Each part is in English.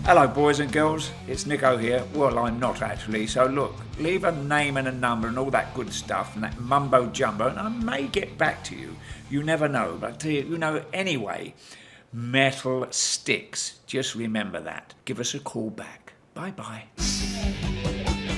Hello boys and girls, it's Nicko here. Well, I'm not actually, so look, leave a name and a number and all that good stuff and that mumbo jumbo and I may get back to you. You never know, but anyway, metal sticks. Just remember that. Give us a call back. Bye bye.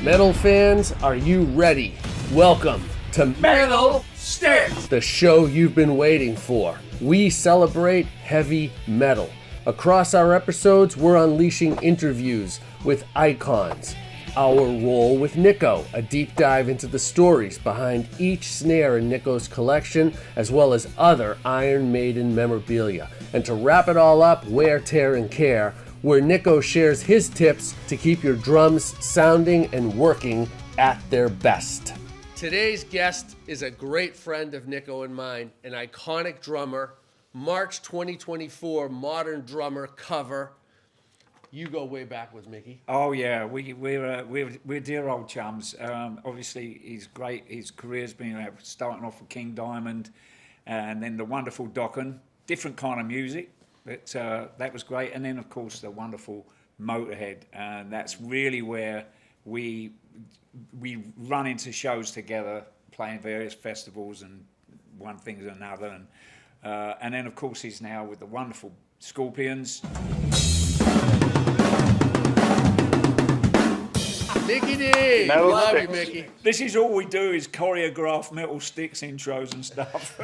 Metal fans, are you ready? Welcome to Metal Sticks! The show you've been waiting for. We celebrate heavy metal. Across our episodes, we're unleashing interviews with icons. Our Roll with Nicko, a deep dive into the stories behind each snare in Nicko's collection, as well as other Iron Maiden memorabilia. And to wrap it all up, Wear, Tear, and Care, where Nicko shares his tips to keep your drums sounding and working at their best. Today's guest is a great friend of Nicko and mine, an iconic drummer, March 2024 Modern Drummer cover. You go way back with Mickey. Oh yeah, we're dear old chums. Obviously, he's great. His career's been starting off with King Diamond, and then the wonderful Dokken. Different kind of music, but that was great. And then of course the wonderful Motörhead, and that's really where we run into shows together, playing various festivals and one thing and another. And then, of course, he's now with the wonderful Scorpions. Mikkey Dee! Metal Love Sticks. you, Mickey. This is all we do is choreograph Metal Sticks intros and stuff.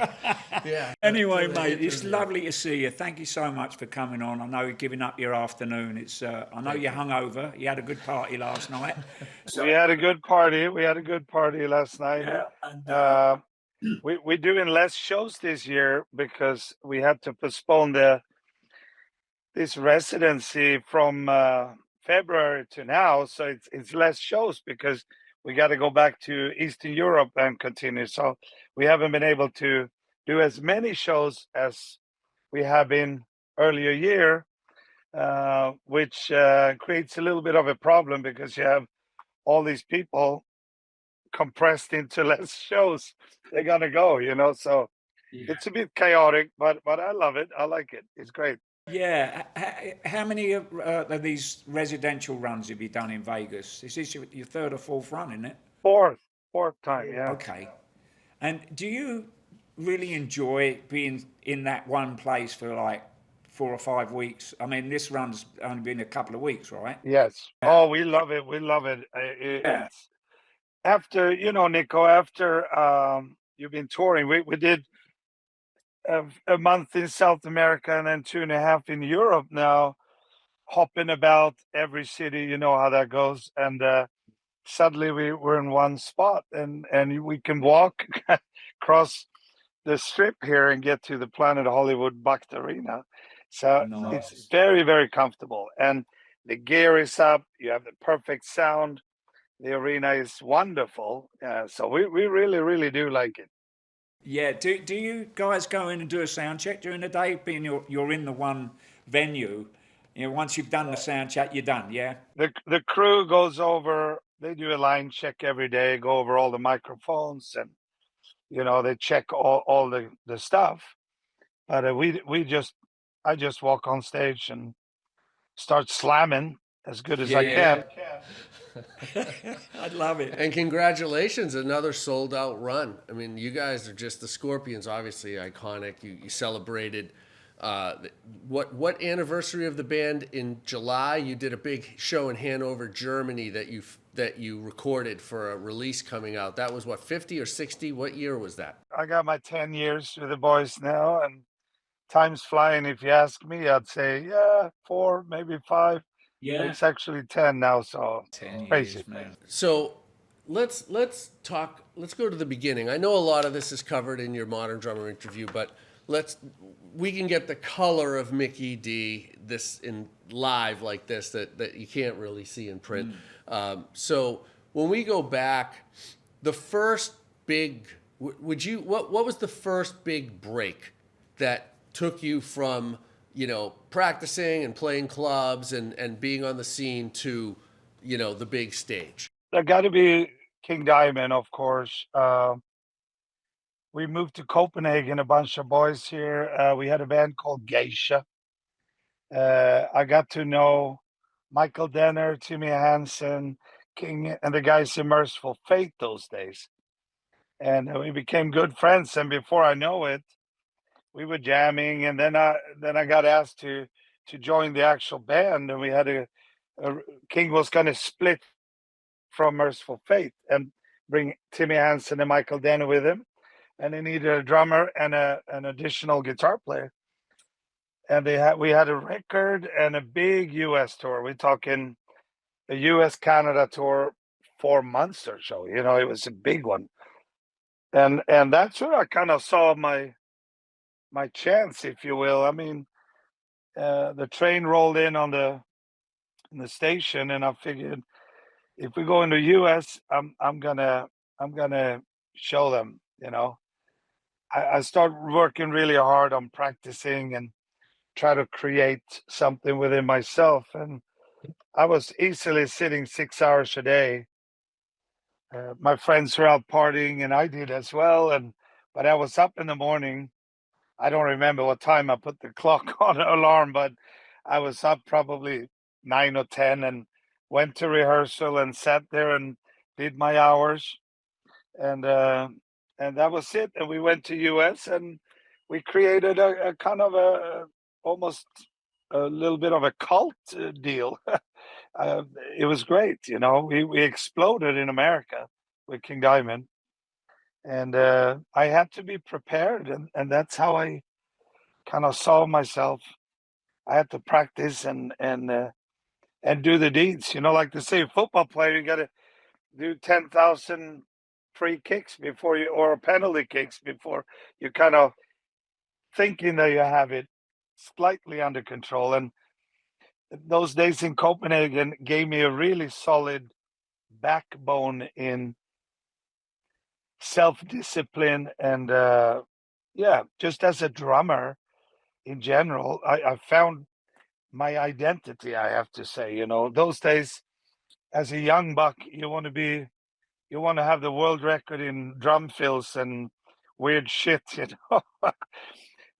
Yeah. Anyway, mate, it's lovely to see you. Thank you so much for coming on. I know you're giving up your afternoon. I know you're hungover. You had a good party last night. We had a good party. We had a good party last night. Yeah, and, We're doing less shows this year because we had to postpone this residency from February to now. So it's less shows because we got to go back to Eastern Europe and continue. So we haven't been able to do as many shows as we have in earlier year, which creates a little bit of a problem because you have all these people compressed into less shows they're gonna go, so it's a bit chaotic, but I love it. I like it. It's great. yeah. How many of these residential runs have you done in Vegas? Is this your third or fourth run, isn't it? Fourth time. Yeah. Okay. And do you really enjoy being in that one place for like 4 or 5 weeks? I mean, this run's only been a couple of weeks, right? Yes. Oh, we love it. We love it. Yeah. It's after, Nicko, after you've been touring, we did a month in South America and then 2.5 in Europe now, hopping about every city. You know how that goes. And suddenly we're in one spot and we can walk across the strip here and get to the Planet Hollywood Bucked Arena. So Nice. it's very, very comfortable. And the gear is up. You have the perfect sound. The arena is wonderful. So we really, really do like it. Yeah. Do you guys go in and do a sound check during the day? Being you're in the one venue, once you've done the sound check, you're done. Yeah. The crew goes over. They do a line check every day. Go over all the microphones and they check all the stuff. But I just walk on stage and start slamming as good as I can. I'd love it. And congratulations, another sold out run. I mean, you guys are just the Scorpions, obviously iconic. You celebrated what anniversary of the band in July? You did a big show in Hanover, Germany that you recorded for a release coming out. That was what, 50 or 60? What year was that? I got my 10 years with the boys now, and time's flying. If you ask me, I'd say 4, maybe 5. Yeah. It's actually 10 now, so 10 crazy. years, man. So let's go to the beginning. I know a lot of this is covered in your Modern Drummer interview, but we can get the color of Mikkey Dee this in live like this that you can't really see in print. So when we go back, the first big what was the first big break that took you from practicing and playing clubs and being on the scene to the big stage? That got to be King Diamond, of course. We moved to Copenhagen, a bunch of boys here. We had a band called Geisha. I got to know Michael Denner, Timmy Hansen, King, and the guys in Merciful Fate those days. And we became good friends. And before I know it, we were jamming. And then I got asked to join the actual band, and we had a King was going to split from Merciful Fate and bring Timmy Hansen and Michael Denner with him, and they needed a drummer and an additional guitar player. And we had a record and a big U.S. tour. We're talking a U.S. Canada tour, 4 months or so. You know, it was a big one. And that's where I kind of saw my chance, if you will. I mean, the train rolled in on the station, and I figured if we go into U.S., I'm gonna show them. You know, I started working really hard on practicing and try to create something within myself. And I was easily sitting 6 hours a day. My friends were out partying, and I did as well. But I was up in the morning. I don't remember what time I put the clock on the alarm, but I was up probably 9 or 10 and went to rehearsal and sat there and did my hours. And that was it. And we went to US, and we created a kind of almost a little bit of a cult deal. It was great, you know. We exploded in America with King Diamond, and I had to be prepared, and that's how I kind of saw myself. I had to practice and do the deeds. You know, like they say, a football player, you got to do 10,000 free kicks before you, or penalty kicks before you kind of thinking that you have it slightly under control. And those days in Copenhagen gave me a really solid backbone in self-discipline and just as a drummer in general, I found my identity, I have to say. You know, those days as a young buck, you want to have the world record in drum fills and weird shit, you know.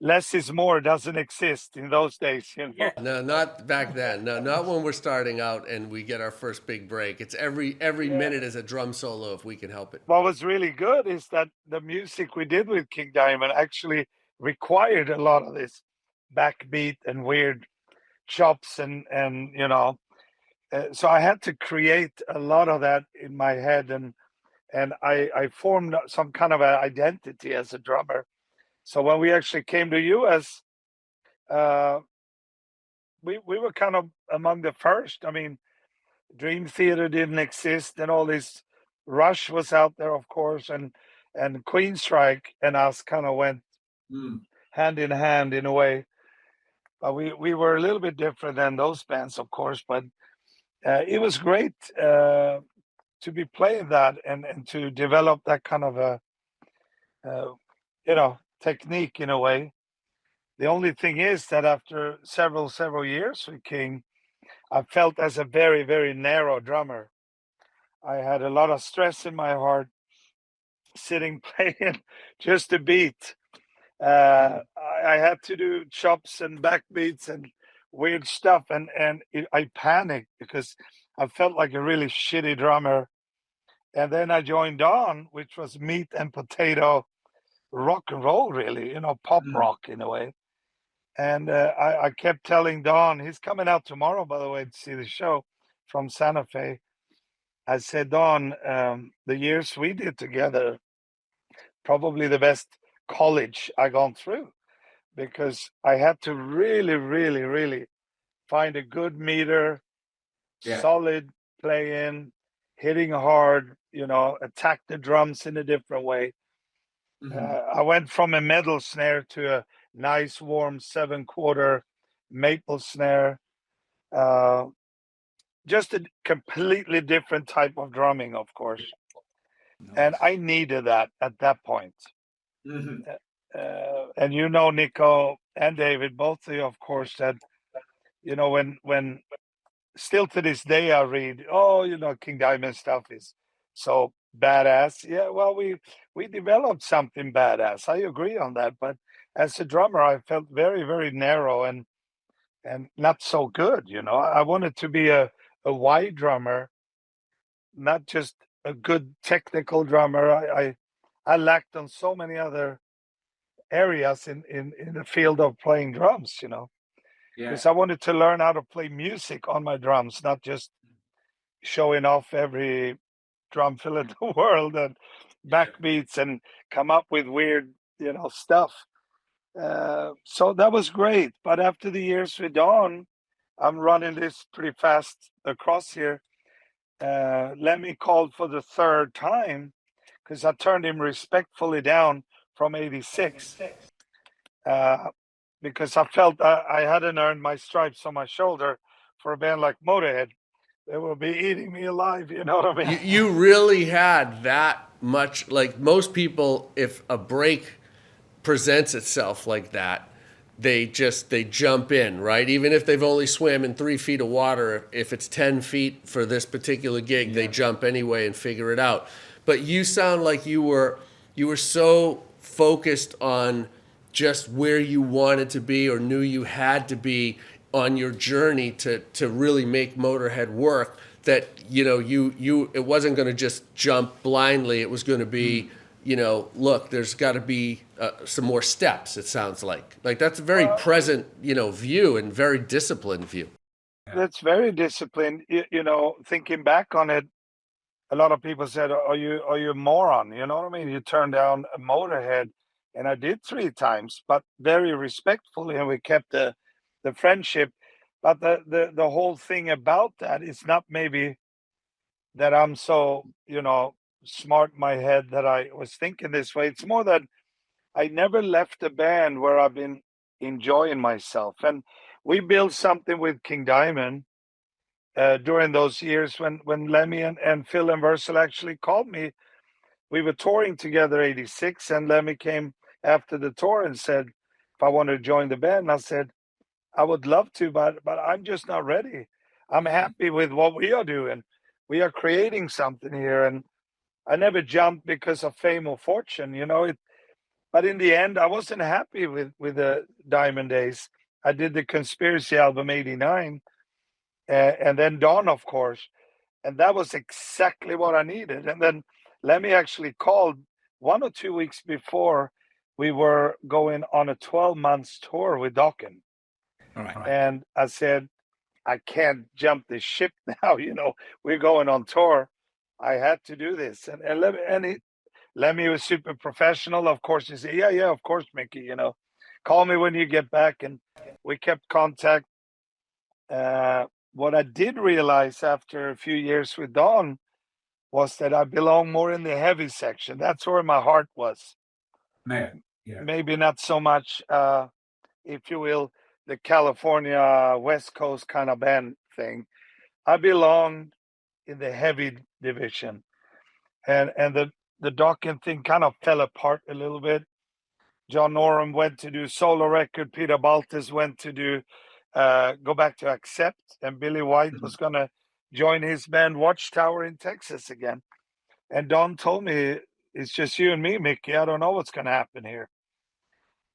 Less is more doesn't exist in those days, you know. No, not back then. No, not when we're starting out and we get our first big break. It's every minute is a drum solo if we can help it. What was really good is that the music we did with King Diamond actually required a lot of this backbeat and weird chops and you know. So I had to create a lot of that in my head, and I formed some kind of an identity as a drummer. So when we actually came to US, we were kind of among the first. I mean, Dream Theater didn't exist, and all this Rush was out there, of course, and Queenstrike and us kind of went hand in hand in a way. But we were a little bit different than those bands, of course. But it was great to be playing that and to develop that kind of a you know, technique in a way. The only thing is that after several years with King, I felt as a very, very narrow drummer. I had a lot of stress in my heart sitting playing just a beat. I had to do chops and backbeats and weird stuff, and I panicked because I felt like a really shitty drummer. And then I joined Dawn, which was meat and potato rock and roll, really, you know, pop rock in a way. And I kept telling Don, he's coming out tomorrow, by the way, to see the show from Santa Fe. I said, Don, the years we did together, probably the best college I gone through, because I had to really, really, really find a good meter, solid playing, hitting hard, you know, attack the drums in a different way. I went from a metal snare to a nice warm 7/4 maple snare. Just a completely different type of drumming, of course. Nice. And I needed that at that point. And you know, Nicko and David, both of you, of course, that, you know, when still to this day I read, oh, you know, King Diamond stuff is so badass. Yeah, well, we developed something badass. I agree on that. But as a drummer, I felt very, very narrow, and and not so good. I wanted to be a wide drummer, not just a good technical drummer. I lacked on so many other areas in the field of playing drums, Yeah. because I wanted to learn how to play music on my drums, not just showing off every drum fill in the world and backbeats and come up with weird, stuff. So that was great. But after the years with Don, I'm running this pretty fast across here. Lemmy called for the third time because I turned him respectfully down from 86 because I felt I hadn't earned my stripes on my shoulder for a band like Motorhead. They will be eating me alive, you know what I mean? You really had that much, like most people, if a break presents itself like that, they jump in, right? Even if they've only swam in 3 feet of water, if it's 10 feet for this particular gig, they jump anyway and figure it out. But you sound like you were so focused on just where you wanted to be or knew you had to be on your journey to really make Motorhead work, that you it wasn't going to just jump blindly. It was going to be look, there's got to be some more steps. It sounds like that's a very present view and very disciplined view. That's very disciplined. Thinking back on it, a lot of people said, "Are you a moron?" You know what I mean? You turned down a Motorhead, and I did 3 times, but very respectfully, and we kept the friendship. But the whole thing about that is not maybe that I'm so smart in my head that I was thinking this way. It's more that I never left a band where I've been enjoying myself, and we built something with King Diamond during those years when Lemmy and Phil and Versal actually called me. We were touring together 86, and Lemmy came after the tour and said if I wanted to join the band. And I said I would love to, but I'm just not ready. I'm happy with what we are doing. We are creating something here, and I never jumped because of fame or fortune, But in the end, I wasn't happy with the Diamond days. I did the Conspiracy album '89, and then Dawn, of course, and that was exactly what I needed. And then Lemmy actually called 1 or 2 weeks before we were going on a 12 months tour with Dokken. All right. And I said, I can't jump this ship now. We're going on tour. I had to do this. Lemmy was super professional. Of course, he said, yeah, of course, Mickey, call me when you get back. And we kept contact. What I did realize after a few years with Don was that I belong more in the heavy section. That's where my heart was. Man, yeah. Maybe not so much, if you will, the California West Coast kind of band thing. I belong in the heavy division, and the Dokken thing kind of fell apart a little bit. John Norum went to do solo record. Peter Baltes went to do go back to Accept, and Billy White was gonna join his band Watchtower in Texas again. And Don told me, it's just you and me, Mickey. I don't know what's gonna happen here.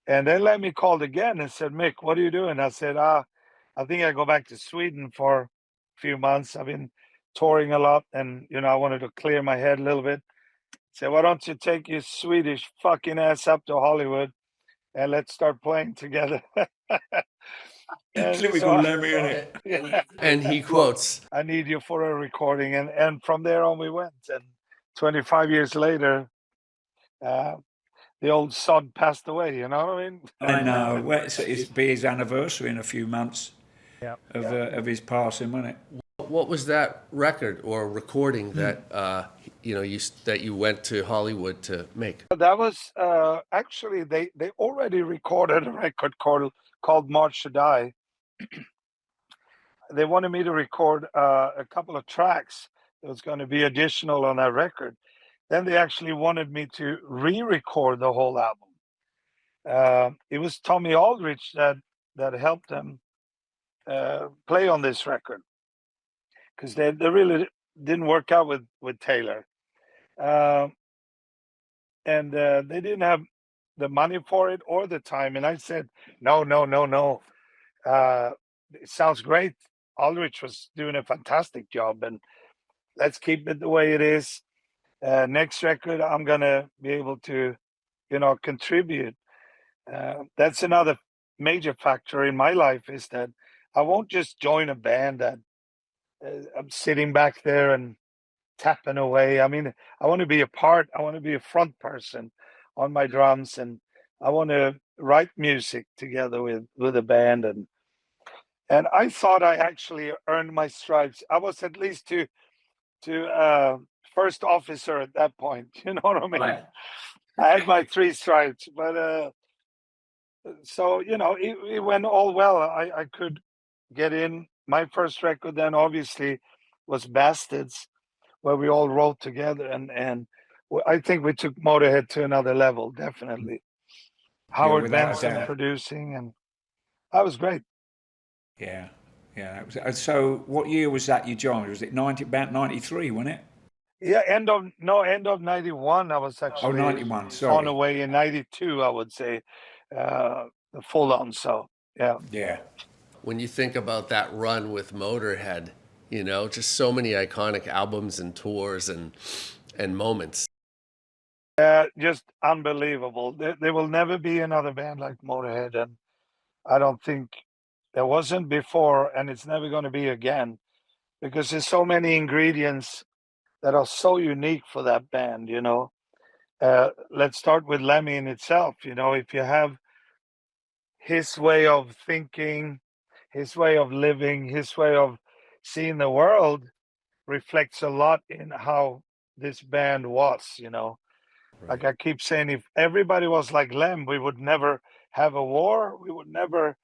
And then Lemmy called again and said, Mick, what are you doing? I said, I think I go back to Sweden for a few months. I've been touring a lot, and I wanted to clear my head a little bit. Said, why don't you take your Swedish fucking ass up to Hollywood and let's start playing together. Typical Lemmy, innit? Yeah. And he quotes, I need you for a recording. And from there on we went. And 25 years later, the old sod passed away, you know what I mean? I know. Well, it'll be his anniversary in a few months Yeah. of his passing, won't it? what was that record or recording that that you went to Hollywood to make? That was actually they already recorded a record called March to Die. They wanted me to record a couple of tracks that was going to be additional on that record. Then they actually wanted me to re-record the whole album. It was Tommy Aldrich that helped them play on this record, because they really didn't work out with Taylor. And they didn't have the money for it or the time. And I said, no. it sounds great. Ulrich was doing a fantastic job, and let's keep it the way it is. Next record, I'm gonna be able to, contribute. That's another major factor in my life, is that I won't just join a band that I'm sitting back there and tapping away. I mean, I want to be a part. I want to be a front person on my drums, and I want to write music together with a band. And I thought I actually earned my stripes. I was at least to first officer at that point. You know what I mean? Right. I had my 3 stripes, but so it went all well. I could get in. My first record then obviously was Bastards, where we all wrote together, and I think we took Motorhead to another level. Definitely, Howard without a Benson doubt. producing, and that was great. Yeah, yeah. That was, so, what year was that you joined? Was it about 93, wasn't it? Yeah, end of '91. I was Oh, actually 91. on Sorry. the way in '92. I would say the full on. So yeah. Yeah. When you think about that run with Motorhead, just so many iconic albums and tours and moments. Just unbelievable. There will never be another band like Motorhead, and I don't think there wasn't before, and it's never going to be again, because there's so many ingredients that are so unique for that band. Let's start with Lemmy in itself. If you have his way of thinking, his way of living, his way of seeing the world reflects a lot in how this band was. Like I keep saying, if everybody was like Lem, we would never have a war. We would never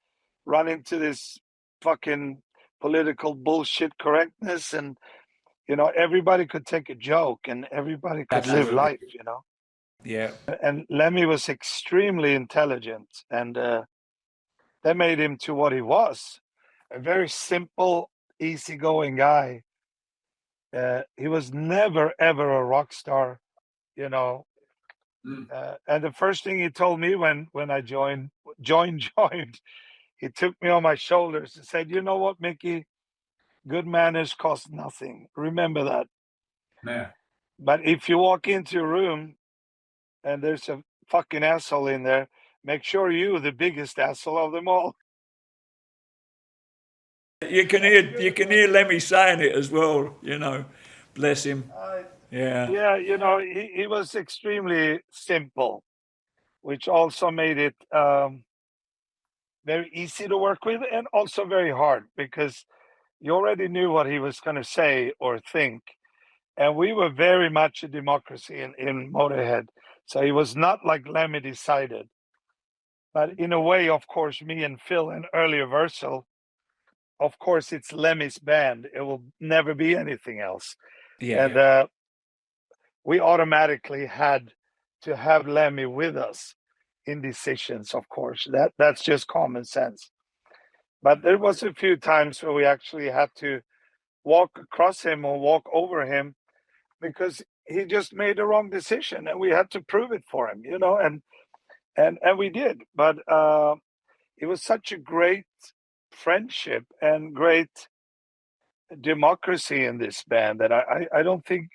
run into this fucking political bullshit correctness. And, everybody could take a joke and everybody could live Absolutely. life. Yeah. And Lemmy was extremely intelligent, and that made him to what he was, a very simple, easygoing guy. He was never, ever a rock star, you know. Mm. And the first thing he told me when I joined, he took me on my shoulders and said, "You know what, Mickey? Good manners cost nothing. Remember that. Yeah. But if you walk into a room and there's a fucking asshole in there, make sure you're the biggest asshole of them all." You can hear Lemmy saying it as well. Bless him. Yeah. Yeah, he was extremely simple, which also made it very easy to work with, and also very hard, because you already knew what he was going to say or think. And we were very much a democracy in Motorhead. So he was not like Lemmy decided. But in a way, of course, me and Phil and earlier Versal, of course, it's Lemmy's band. It will never be anything else. Yeah. And we automatically had to have Lemmy with us in decisions, of course. That's just common sense. But there was a few times where we actually had to walk across him or walk over him, because he just made the wrong decision, and we had to prove it for him, and we did. But it was such a great friendship and great democracy in this band that I don't think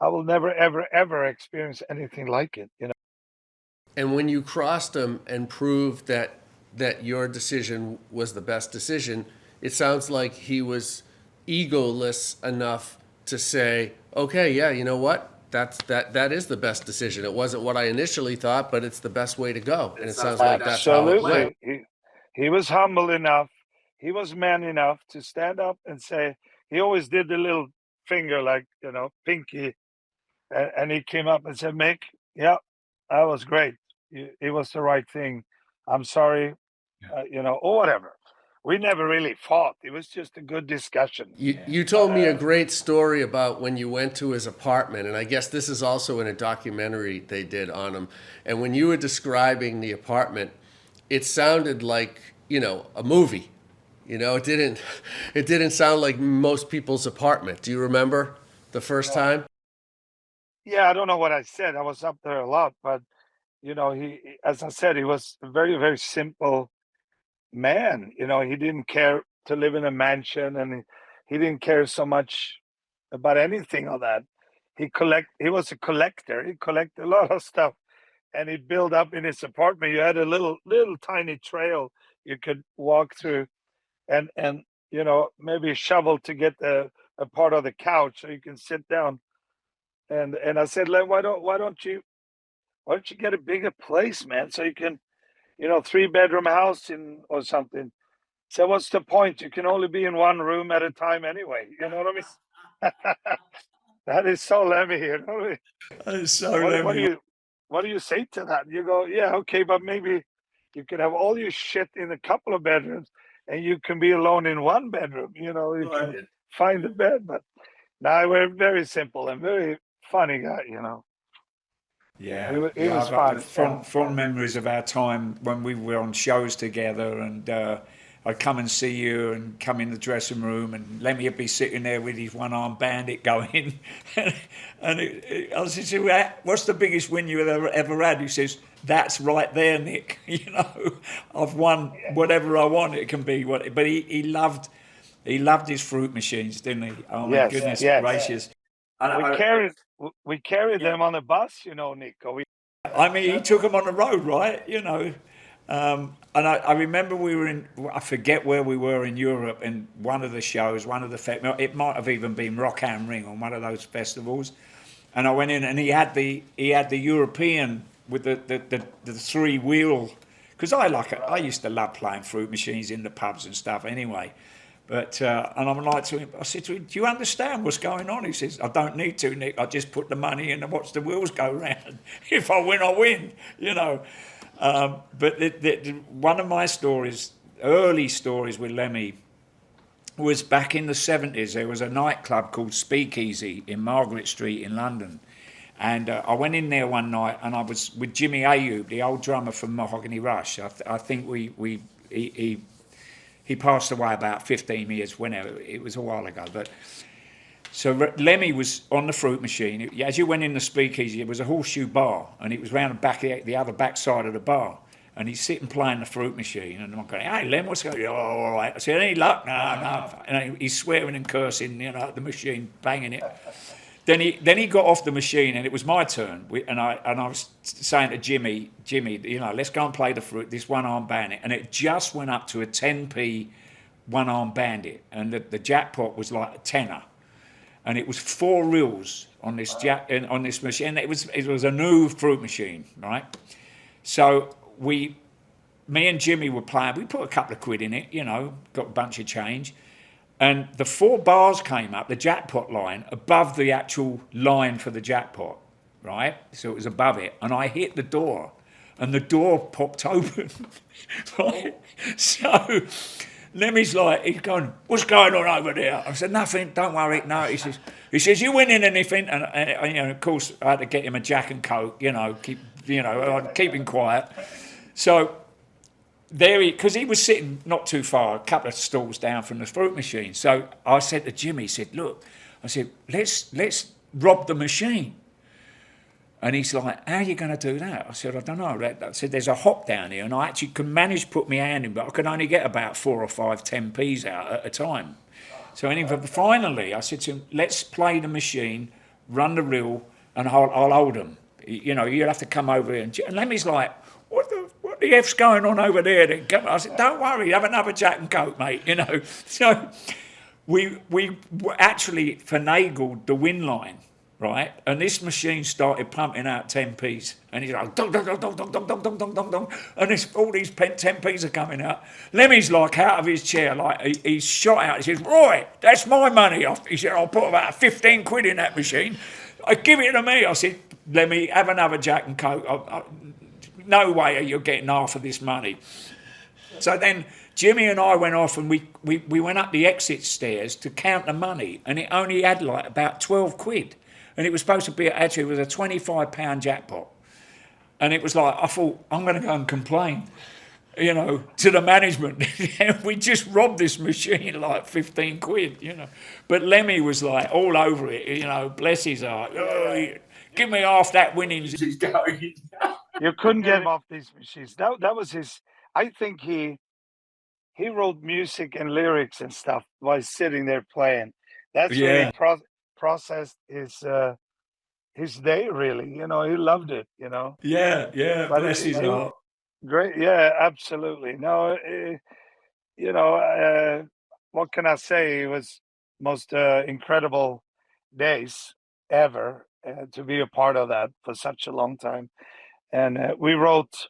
I will never ever experience anything like it. And when you crossed him and proved that your decision was the best decision, it sounds like he was egoless enough to say, "Okay, yeah, you know what? That is the best decision. It wasn't what I initially thought, but it's the best way to go." And it sounds like that's how it went. Absolutely. He was humble enough. He was man enough to stand up and say, he always did the little finger, like, pinky. And he came up and said, "Mick, yeah, that was great. It was the right thing. I'm sorry," or whatever. We never really fought. It was just a good discussion. You told me a great story about when you went to his apartment, and I guess this is also in a documentary they did on him. And when you were describing the apartment, it sounded like, a movie. It didn't sound like most people's apartment. Do you remember the first time? Yeah, I don't know what I said. I was up there a lot, but he, as I said, he was a very, very simple man. He didn't care to live in a mansion, and he didn't care so much about anything of that. He was a collector. He collected a lot of stuff, and he built up in his apartment. You had a little tiny trail you could walk through, and you know, maybe shovel to get a part of the couch so you can sit down. And I said, Len, why don't you get a bigger place, man, so you can, you know, 3-bedroom house in or something. So what's the point? You can only be in one room at a time anyway. You know what I mean? That is so Lemmy, you know. It's so What do you say to that? You go, yeah, okay, but maybe you could have all your shit in a couple of bedrooms, and you can be alone in one bedroom. You know, you can find the bed. But now we're very simple and very funny guy. You know. Yeah, it was I've fun. fond memories of our time when we were on shows together, and I'd come and see you and come in the dressing room, and Lemmy would be sitting there with his one-armed bandit going, and I said, "What's the biggest win you ever had?" He says, "That's right there, Nick. You know, I've won whatever I want. It can be what." But he loved his fruit machines, didn't he? Oh my goodness gracious! We carried them on a bus, you know, Nicko. I mean, he took them on the road, right? You know, and I remember we were in, I forget where we were in Europe, in one of the shows, it might have even been Rock am Ring on one of those festivals, and I went in and he had the European with the 3-wheel, because I used to love playing fruit machines in the pubs and stuff anyway. But and I'm like to him, I said to him, "Do you understand what's going on?" He says, "I don't need to, Nick. I just put the money in and watch the wheels go round. If I win, I win." You know. But one of my early stories with Lemmy, was back in the 70s. There was a nightclub called Speakeasy in Margaret Street in London. And I went in there one night, and I was with Jimmy Ayub, the old drummer from Mahogany Rush. I think he passed away about 15 years, whenever, it was a while ago. But so Lemmy was on the fruit machine. As you went in the Speakeasy, it was a horseshoe bar, and it was round the back, the other back side of the bar. And he's sitting playing the fruit machine, and I'm going, "Hey, Lem, what's going on?" "Oh, all right." I said, "Any luck?" No. And he's swearing and cursing, you know, at the machine, banging it. Then he got off the machine, and it was my turn. And I was saying to Jimmy, you know, let's go and play this one-arm bandit. And it just went up to a 10p one-arm bandit, and the jackpot was like a tenner, and it was 4 reels on this machine. And it was a new fruit machine, right? So me and Jimmy were playing. We put a couple of quid in it, you know, got a bunch of change. And the 4 bars came up, the jackpot line, above the actual line for the jackpot, right? So it was above it. And I hit the door, and the door popped open, right? So Lemmy's like, he's going, "What's going on over there?" I said, "Nothing, don't worry." No, he says, "You winning anything?" And you know, of course, I had to get him a Jack and Coke, you know, keep him quiet. So because he was sitting not too far, a couple of stalls down from the fruit machine. So I said to Jimmy, he said, "Look," I said, let's rob the machine." And he's like, "How are you going to do that?" I said, "I don't know." I said, "There's a hop down here, and I actually can manage to put my hand in, but I can only get about 4 or 5 10p's out at a time." So anyway, finally, I said to him, "Let's play the machine, run the reel, and I'll hold them. You know, you'll have to come over here." And Lemmy's like, What the F's going on over there then?" I said, "Don't worry, have another Jack and Coke, mate," you know. So we actually finagled the win line, right? And this machine started pumping out 10p's, and he's like, "Dong, dong, dong, dong, dong, dong, dong, dong, dong, dong," and all these 10p's are coming out. Lemmy's like out of his chair, like he's shot out. He says, "Roy, that's my money." He said, "I'll put about 15 quid in that machine. Give it to me." I said, "Lemmy, have another Jack and Coke. No way are you getting half of this money." So then Jimmy and I went off, and we went up the exit stairs to count the money, and it only had like about 12 quid. And it was supposed to be, actually, it was a £25 jackpot. And it was like, I thought, I'm going to go and complain, you know, to the management. We just robbed this machine like 15 quid, you know. But Lemmy was like all over it, you know, bless his heart. "Oh, give me half that winnings." He's going. You couldn't get him off these machines. That was his. I think he he wrote music and lyrics and stuff while sitting there playing. That's when he processed his day, really. You know, he loved it, you know. Yeah, But bless his heart. great, yeah, absolutely. No, you know, what can I say? It was most incredible days ever to be a part of that for such a long time. And we wrote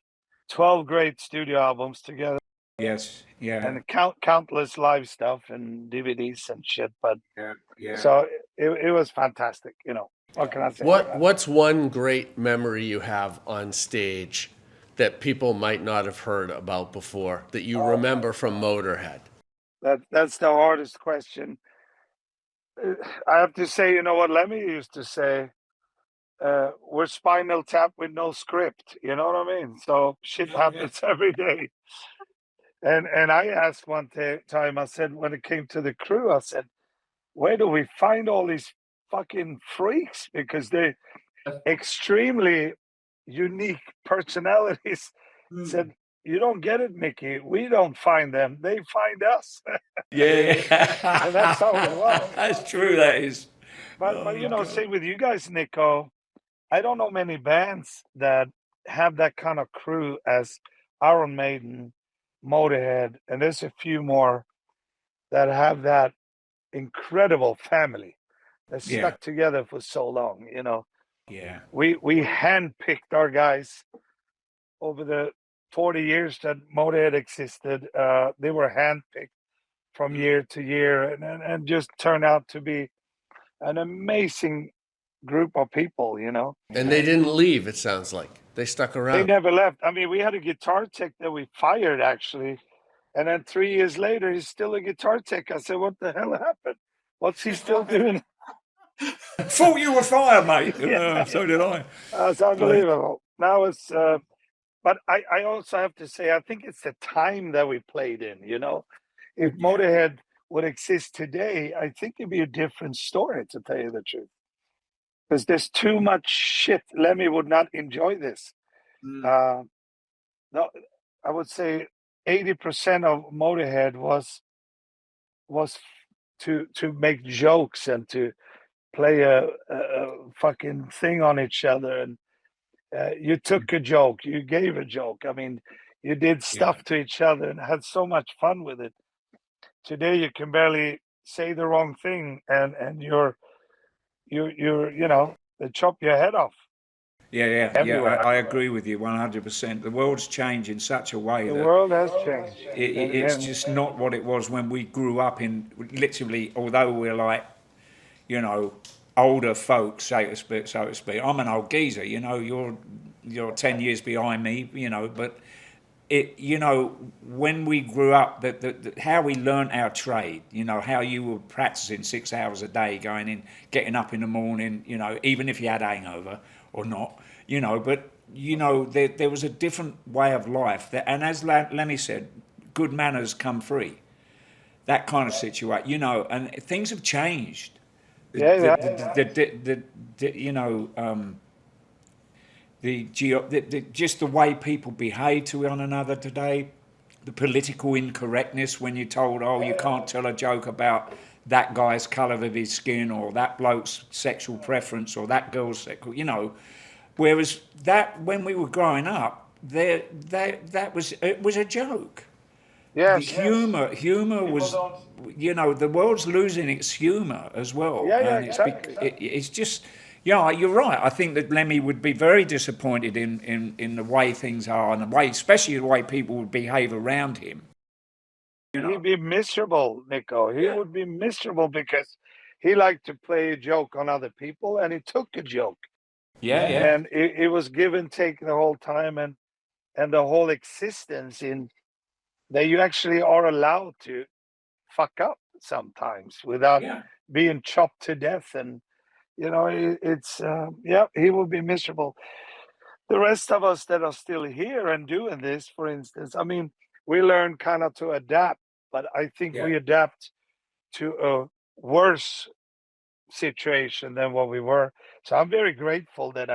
12 great studio albums together. Yes, yeah. And countless live stuff and DVDs and shit. But Yeah. so it was fantastic. You know, what can I say? What's one great memory you have on stage that people might not have heard about before that you remember from Motörhead? That's the hardest question. I have to say, you know what Lemmy used to say. We're Spinal Tap with no script. You know what I mean? So shit happens every day. And I asked one time. I said, when it came to the crew, I said, where do we find all these fucking freaks? Because they're extremely unique personalities. Said, you don't get it, Mickey. We don't find them. They find us. Yeah. And that's how it was. That's true, that is. But you know, same with you guys, Nicko. I don't know many bands that have that kind of crew as Iron Maiden, Motorhead, and there's a few more that have that incredible family that stuck together for so long. You know, we handpicked our guys over the 40 years that Motorhead existed. They were handpicked from year to year, and just turned out to be an amazing group of people. You know, And they didn't leave. It sounds like they stuck they around. never left. I mean, we had a guitar tech that we fired actually. And then 3 years later, he's still a guitar tech. I said, what the hell happened? What's he still doing? Thought you were fired, mate. Yeah. So did I. It's unbelievable. Now it's, but I also have to say, I think it's the time that we played in, you know. If Motorhead would exist today, I think it'd be a different story, to tell you the truth. Because there's too much shit. Lemmy would not enjoy this. No, I would say 80% of Motorhead was to make jokes and to play a fucking thing on each other. And you took a joke, you gave a joke. I mean, you did stuff to each other and had so much fun with it. Today you can barely say the wrong thing, and you're you know, they chop your head off. Yeah. Everywhere. I agree with you 100%. The world's changed in such a way The that world has changed. it's just not what it was when we grew up in. Literally, although we're like, you know, older folks, so to speak. I'm an old geezer, you know. You're 10 years behind me, you know. But it, you know, when we grew up, how we learnt our trade, you know, how you were practicing 6 hours a day, going in, getting up in the morning, you know, even if you had a hangover or not, you know. But you know, there was a different way of life, and as Lemmy said, good manners come free. That kind of situation, you know, and things have changed. You know, just the way people behave to one another today, the political incorrectness when you're told, oh, you can't tell a joke about that guy's colour of his skin or that bloke's sexual preference or that girl's sexual, you know. Whereas that, when we were growing up, it was a joke. Yes. Humor was, you know, the world's losing its humor as well. Yeah, and exactly. It's just, yeah, you're right. I think that Lemmy would be very disappointed in the way things are, and the way, especially the way people would behave around him. You know? He'd be miserable, Nicko. He would be miserable because he liked to play a joke on other people, and he took a joke. And it was give and take the whole time, and the whole existence in that you actually are allowed to fuck up sometimes without being chopped to death. And you know, it's he will be miserable. The rest of us that are still here and doing this, for instance, I mean, we learn kind of to adapt, but I think we adapt to a worse situation than what we were. So I'm very grateful that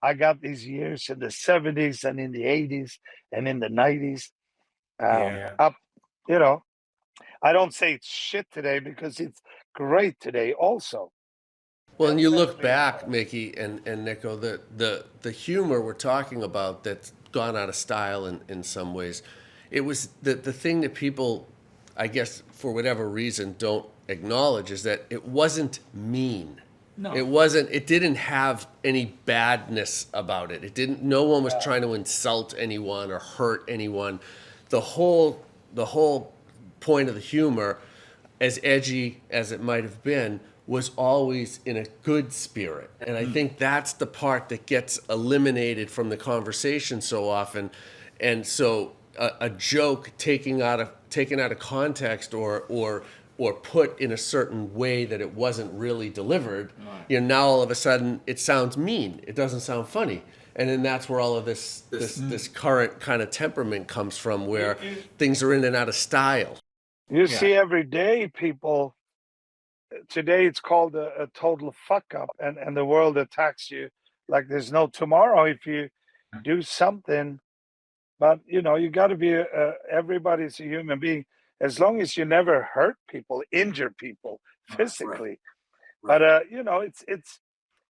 I got these years in the 70s and in the 80s and in the 90s. you know, I don't say it's shit today because it's great today also. Well, and you look back, Mickey and Nicko, the humor we're talking about that's gone out of style in some ways. It was the thing that people, I guess, for whatever reason, don't acknowledge is that it wasn't mean. No. It didn't have any badness about it. It didn't, no one was trying to insult anyone or hurt anyone. The whole point of the humor, as edgy as it might have been, was always in a good spirit. And I think that's the part that gets eliminated from the conversation so often. And so a joke taken out of context or put in a certain way that it wasn't really delivered, you know, now all of a sudden it sounds mean. It doesn't sound funny. And then that's where all of this current kind of temperament comes from, where things are in and out of style. You see every day people, today it's called a total fuck up, and the world attacks you like there's no tomorrow if you do something. But, you know, you got to be, everybody's a human being, as long as you never hurt people, injure people physically. Right. But, you know,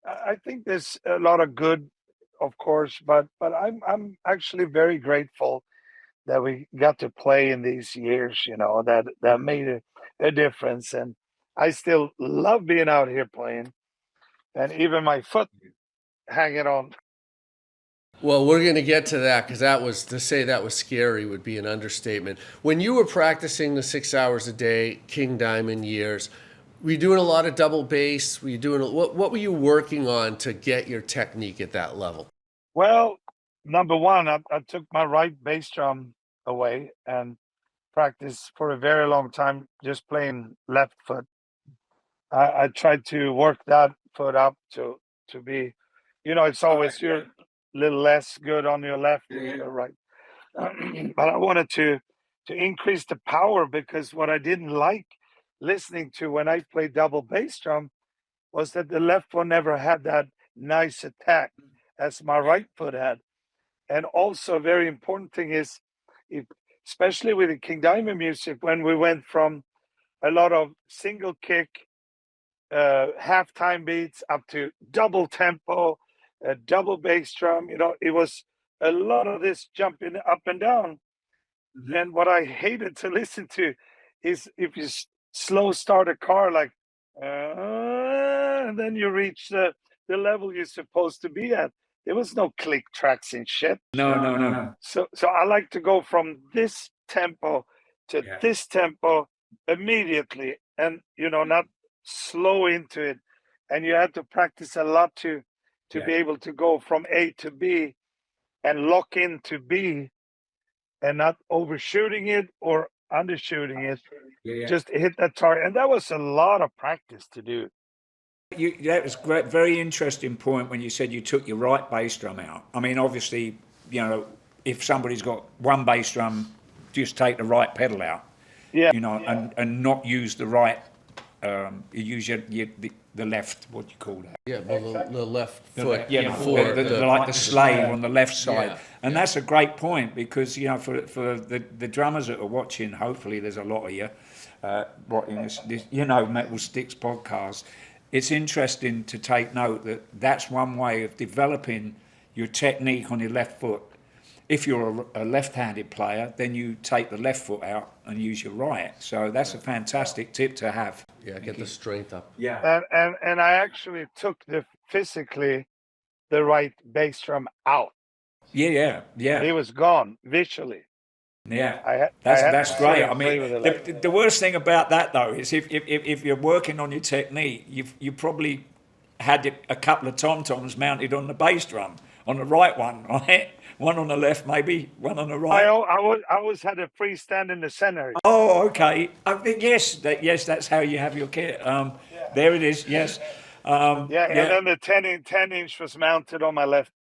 I think there's a lot of good, of course, but I'm actually very grateful that we got to play in these years, you know, that made a difference. And I still love being out here playing, and even my foot hanging on. Well, we're going to get to that, because to say that was scary would be an understatement. When you were practicing the 6 hours a day, King Diamond years, were you doing a lot of double bass? Were you doing what were you working on to get your technique at that level? Well, number one, I took my right bass drum away and practiced for a very long time just playing left foot. I tried to work that foot up to be, you know, it's always you're a little less good on your left than your right. But I wanted to increase the power, because what I didn't like listening to when I played double bass drum was that the left one never had that nice attack as my right foot had. And also, a very important thing is, especially with the King Diamond music, when we went from a lot of single kick, half time beats up to double tempo, double bass drum, you know, it was a lot of this jumping up and down. Mm-hmm. And what I hated to listen to is if you slow start a car, like, and then you reach the level you're supposed to be at. There was no click tracks and shit. No. So I like to go from this tempo to this tempo immediately, and, you know, not slow into it. And you have to practice a lot to be able to go from A to B and lock into B, and not overshooting it or undershooting it. Just hit that target. And that was a lot of practice to do. That was great, very interesting point when you said you took your right bass drum out. I mean, obviously, you know, if somebody's got one bass drum, just take the right pedal out. You know, and not use the right. Use the left. What do you call that? Yeah, well, the left foot. Like the slave on the left side. And that's a great point, because, you know, for the drummers that are watching, hopefully there's a lot of you watching this, you know, Metal Sticks podcast. It's interesting to take note that that's one way of developing your technique on your left foot. If you're a left-handed player, then you take the left foot out and use your right. So that's a fantastic tip to have. Yeah, get the strength up. Yeah. And I actually took physically the right bass drum out. Yeah. It was gone visually. Yeah, that's great. I mean, the worst thing about that, though, is if you're working on your technique, you probably had a couple of tom-toms mounted on the bass drum, on the right one, right? One on the left, maybe, one on the right. I always had a freestand in the center. Oh, okay. I think, yes, that's how you have your kit. There it is, yes. And then the 10-inch was mounted on my left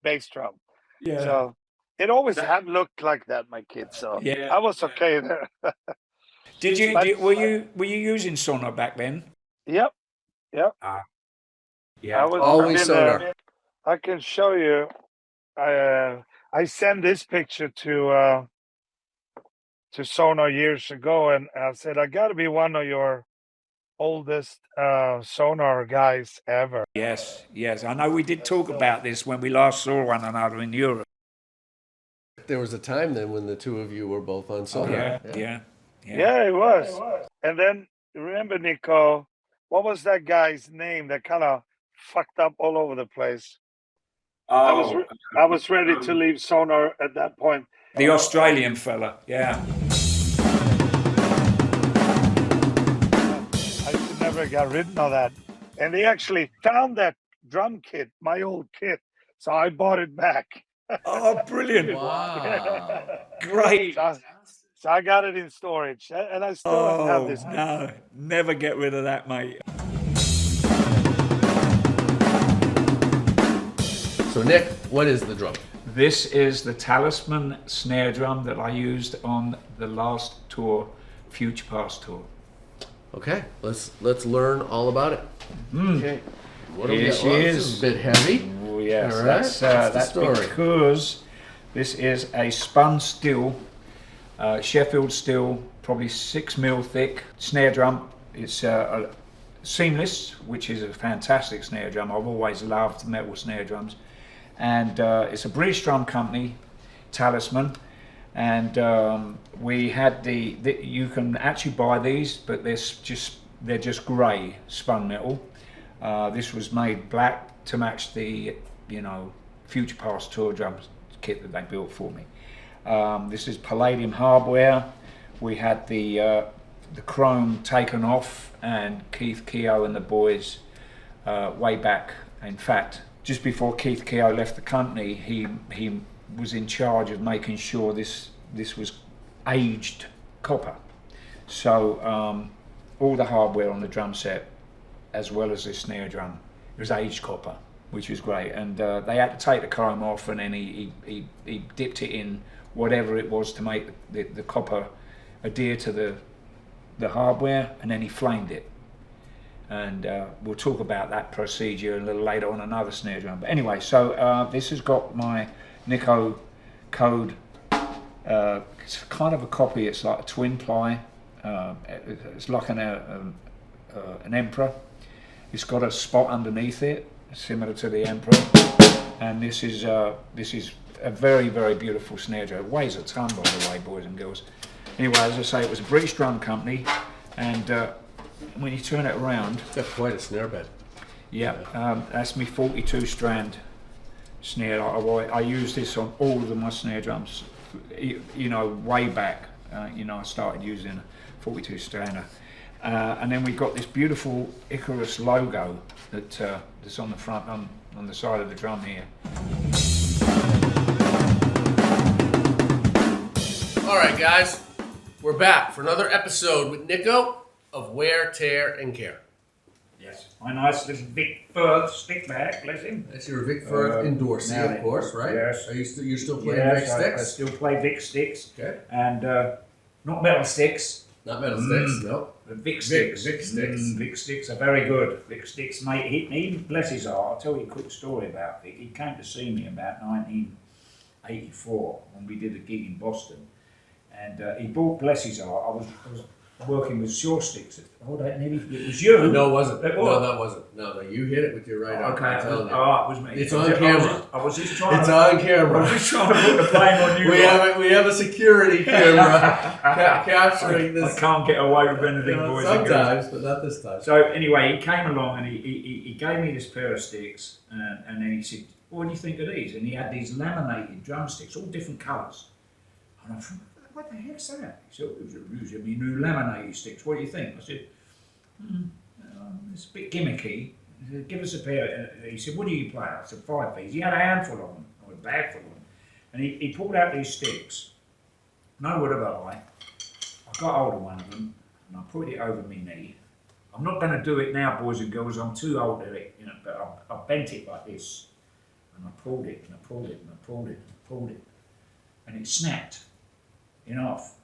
bass drum. Yeah. So it always had looked like that, my kid. So I was okay there. Were you using Sonar back then? Yep. Yeah. I was always Sonar. I can show you. I sent this picture to to Sonar years ago, and I said, I got to be one of your oldest Sonar guys ever. Yes, yes. I know we did talk about this when we last saw one another in Europe. There was a time then when the two of you were both on Sonar. Yeah. Yeah, it was. And then remember, Nicko, what was that guy's name that kind of fucked up all over the place? Oh, I was ready to leave Sonar at that point. the Australian fella. Yeah. I should never got rid of that. And they actually found that drum kit, my old kit. So I bought it back. Oh, brilliant! Wow. Great. So I got it in storage, and I still have this. No, never get rid of that, mate. So Nick, what is the drum? This is the Talisman snare drum that I used on the last tour, Future Past tour. Okay, let's learn all about it. Okay. What do we Here got? she Well, is. This is a bit heavy. Oh, yes, All right, that's what's the story? because this is a spun steel, Sheffield steel, probably 6mm thick snare drum. It's a seamless, which is a fantastic snare drum. I've always loved metal snare drums. And it's a British drum company, Talisman. And we had you can actually buy these, but they're just grey spun metal. This was made black to match the Future Past tour drum kit that they built for me. This is palladium hardware. We had the chrome taken off, and Keith Keogh and the boys way back. In fact, just before Keith Keogh left the company, he was in charge of making sure this was aged copper. So all the hardware on the drum set, as well as this snare drum, it was aged copper, which was great. And they had to take the chrome off, and then he dipped it in whatever it was to make the copper adhere to the hardware, and then he flamed it. And we'll talk about that procedure a little later on another snare drum. But anyway, so this has got my Nicko code. It's kind of a copy. It's like a twin ply. It's like an Emperor. It's got a spot underneath it, similar to the Emperor. And this is a very, very beautiful snare drum. It weighs a ton, by the way, boys and girls. Anyway, as I say, it was a British drum company, and when you turn it around, That's quite a snare bed. yeah, that's me 42 strand snare. I use this on all of my snare drums. Way back, I started using a 42 strander. And then we've got this beautiful Icarus logo that's on the front, on the side of the drum here. All right, guys, we're back for another episode with Nicko of Wear, Tear, and Care. Yes. My nice little Vic Firth stick bag, bless him. That's your Vic Firth endorsee, of course, right? Yes. Are you you're still playing Vic sticks? I still play Vic sticks. Okay. And not metal sticks. Not metal sticks, no. The Vic sticks. Vic sticks. Vic sticks are very good. Vic sticks, mate. He bless his heart. I'll tell you a quick story about Vic. He came to see me about 1984 when we did a gig in Boston. And he bought, bless his heart, I was working with Shore Sticks. Oh, that nearly, it was you. No, it wasn't. It No, was. that wasn't. No, you hit it with your right arm. Okay, I'm telling you. it was me. It's on camera. I was just trying It's to, on I camera. was just trying to put the blame on you. We have a security camera capturing this. I can't get away with anything, boys and girls. Sometimes, but not this time. So anyway, he came along and he gave me this pair of sticks, and then he said, "What do you think of these?" And he had these laminated drumsticks, all different colours. And I thought, "What the heck's that?" He said, "These are my new laminated sticks. What do you think?" I said, "It's a bit gimmicky." He said, "Give us a pair." He said, "What do you play?" I said, 5 pieces. He had a handful of them, or a bag full of them. And he pulled out these sticks. No word of a lie. I got hold of one of them and I put it over my knee. I'm not going to do it now, boys and girls. I'm too old to it, but I bent it like this. And I pulled it and I pulled it and I pulled it and I pulled it. And it snapped in half.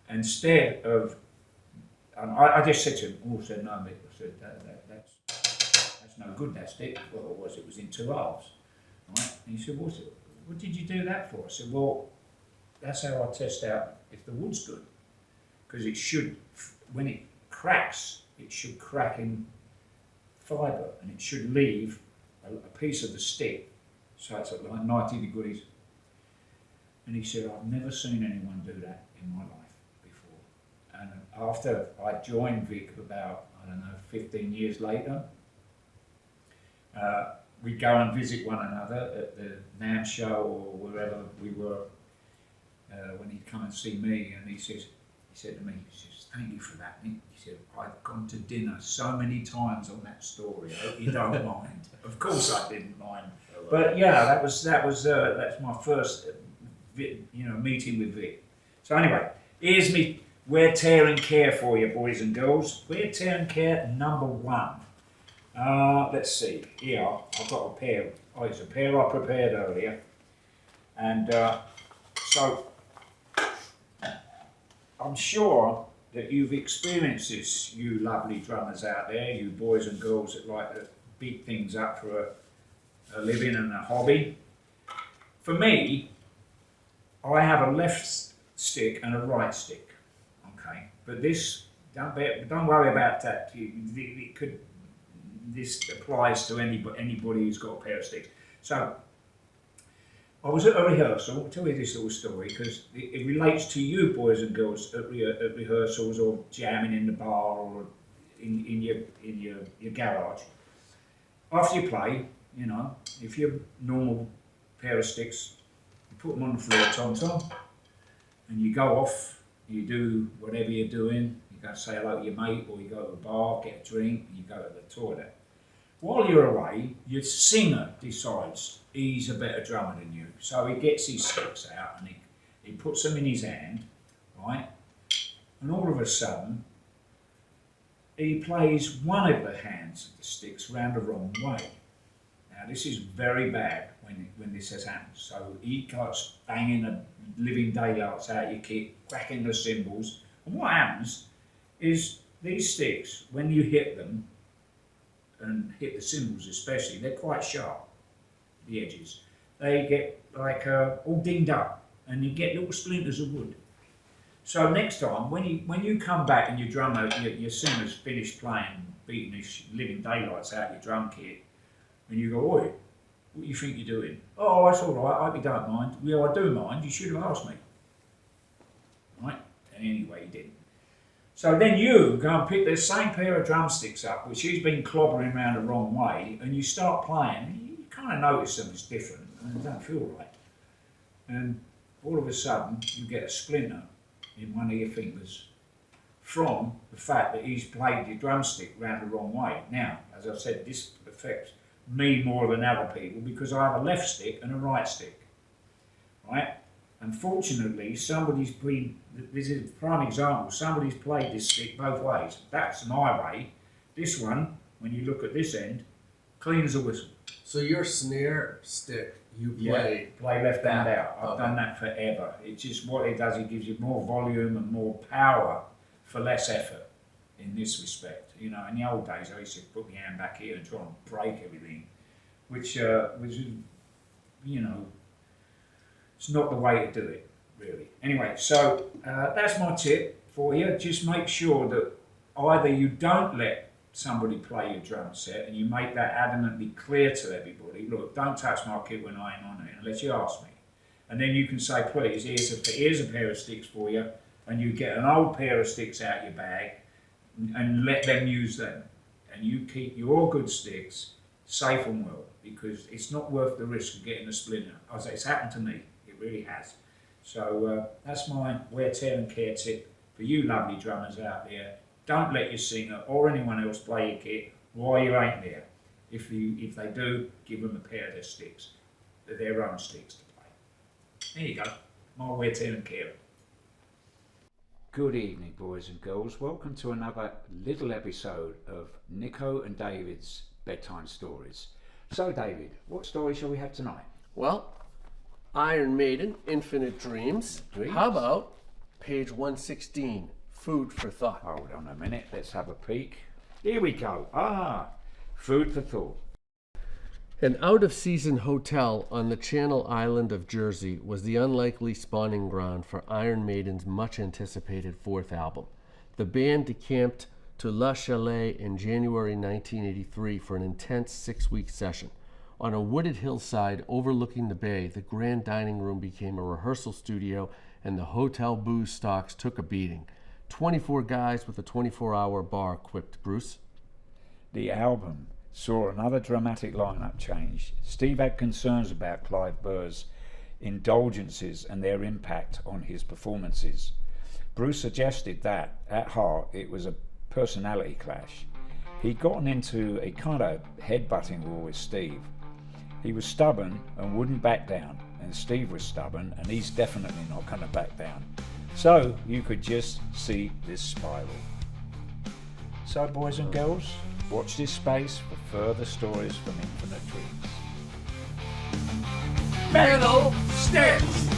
Instead of, and I just said to him, "Oh," said, "No, mate." I said, that's no good, that stick." Well, it was in two halves. Right? And he said, "What did you do that for?" I said, "Well, that's how I test out if the wood's good, because it should, when it cracks, it should crack in fibre, and it should leave a piece of the stick, so it's at like 90 degrees. And he said, I've never seen anyone do that in my life before. And after I joined Vic about, I don't know, 15 years later, we'd go and visit one another at the NAMM show or wherever we were, when he'd come and see me, and he said to me, he says, thank you for that, Nick. He said, I've gone to dinner so many times on that story. I hope you don't mind. Of course I didn't mind. But yeah, that's my first meeting with Vic. So anyway, here's me wear, tear and care for you, boys and girls. Wear, tear and care number 1. Let's see, here I've got a pair. Oh, it's a pair I prepared earlier. And so I'm sure that you've experienced this, you lovely drummers out there, you boys and girls that like to beat things up for a living and a hobby. For me, I have a left stick and a right stick, okay? But this, don't worry about that. This applies to anybody who's got a pair of sticks. So, I was at a rehearsal. I'll tell you this little story because it relates to you boys and girls at rehearsals or jamming in the bar or in your garage. After you play, if you're normal pair of sticks, you put them on the floor, tom-tom, and you go off, you do whatever you're doing, you go say hello to your mate, or you go to a bar, get a drink, and you go to the toilet. While you're away, your singer decides he's a better drummer than you. So he gets his sticks out and he puts them in his hand, right? And all of a sudden, he plays one of the hands of the sticks round the wrong way. Now this is very bad when this has happened. So he starts banging the living daylights out your kit, cracking the cymbals. And what happens is these sticks, when you hit them, and hit the cymbals especially, they're quite sharp, the edges. They get like all dinged up, and you get little splinters of wood. So next time, when you come back and your drummer, your singer's finished playing, beating his living daylights out your drum kit, and you go, oi, what do you think you're doing? Oh, that's all right, I hope you don't mind. Well, I do mind, you should have asked me. Right? And anyway, you didn't. So then you go and pick the same pair of drumsticks up, which he's been clobbering around the wrong way, and you start playing, you kind of notice something's different, and it don't feel right. And all of a sudden, you get a splinter in one of your fingers from the fact that he's played your drumstick round the wrong way. Now, as I said, this affects me more than other people because I have a left stick and a right stick, right? Unfortunately, somebody's been, this is a prime example, somebody's played this stick both ways. That's my way. This one, when you look at this end, clean as a whistle. So your snare stick, you play left hand out. I've done that forever. It's just what it does, it gives you more volume and more power for less effort in this respect. In the old days, I used to put my hand back here and try and break everything, which was, it's not the way to do it, really. Anyway, so that's my tip for you. Just make sure that either you don't let somebody play your drum set and you make that adamantly clear to everybody, look, don't touch my kit when I ain't on it unless you ask me. And then you can say, please, here's a pair of sticks for you, and you get an old pair of sticks out your bag and let them use them. And you keep your good sticks safe and well, because it's not worth the risk of getting a splinter. As it's happened to me. Really has. So that's my wear, tear and care tip for you lovely drummers out there. Don't let your singer or anyone else play your kit while you ain't there. If they do, give them a pair of their sticks. They're their own sticks to play. There you go. My wear, tear and care. Good evening, boys and girls. Welcome to another little episode of Nicko and David's Bedtime Stories. So David, what story shall we have tonight? Well, Iron Maiden, Infinite Dreams. How about page 116, Food for Thought? Hold on a minute, let's have a peek. Here we go. Food for thought. An out-of-season hotel on the Channel Island of Jersey was the unlikely spawning ground for Iron Maiden's much-anticipated fourth album. The band decamped to Le Chalet in January 1983 for an intense 6-week session. On a wooded hillside overlooking the bay, the grand dining room became a rehearsal studio, and the hotel booze stocks took a beating. 24 guys with a 24-hour bar, quipped Bruce. The album saw another dramatic lineup change. Steve had concerns about Clive Burr's indulgences and their impact on his performances. Bruce suggested that, at heart, it was a personality clash. He'd gotten into a kind of headbutting war with Steve. He was stubborn and wouldn't back down, and Steve was stubborn and he's definitely not going to back down. So you could just see this spiral. So boys and girls, watch this space for further stories from Infinite Dreams. Metal Sticks!